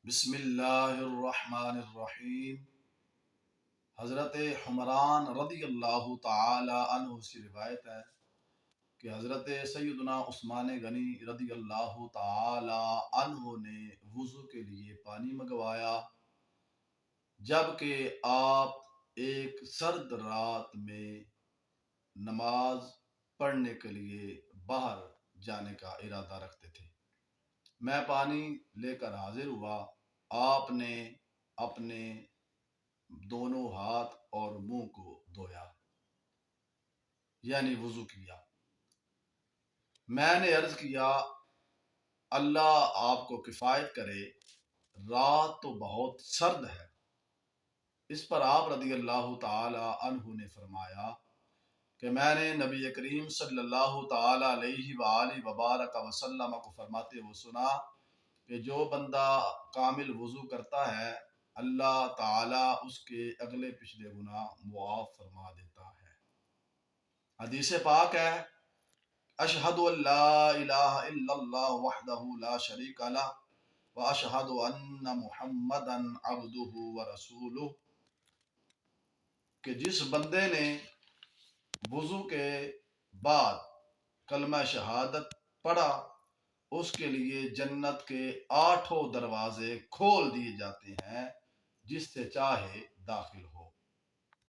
بسم اللہ الرحمن الرحیم۔ حضرت حمران رضی اللہ تعالی عنہ سے روایت ہے کہ حضرت سیدنا عثمان غنی رضی اللہ تعالی عنہ نے وضو کے لیے پانی منگوایا، جبکہ آپ ایک سرد رات میں نماز پڑھنے کے لیے باہر جانے کا ارادہ رکھتے تھے۔ میں پانی لے کر حاضر ہوا۔ آپ نے اپنے دونوں ہاتھ اور منہ کو دھویا، یعنی وضو کیا۔ میں نے عرض کیا، اللہ آپ کو کفایت کرے، رات تو بہت سرد ہے۔ اس پر آپ رضی اللہ تعالی عنہ نے فرمایا کہ میں نے نبی کریم صلی اللہ تعالی علیہ وآلہ وبارک وسلم کو فرماتے ہوئے سنا کہ جو بندہ کامل وضو کرتا ہے، اللہ تعالیٰ اس کے اگلے پچھلے گناہ معاف فرما دیتا ہے۔ حدیث پاک ہے، اشہد ان لا الہ الا اللہ وحدہ لا شریک لہ واشہد ان محمدا عبدہ ورسولہ، کہ جس بندے نے وضو کے بعد کلمہ شہادت پڑھا، اس کے لیے جنت کے 8 دروازے کھول دیے جاتے ہیں، جس سے چاہے داخل ہو۔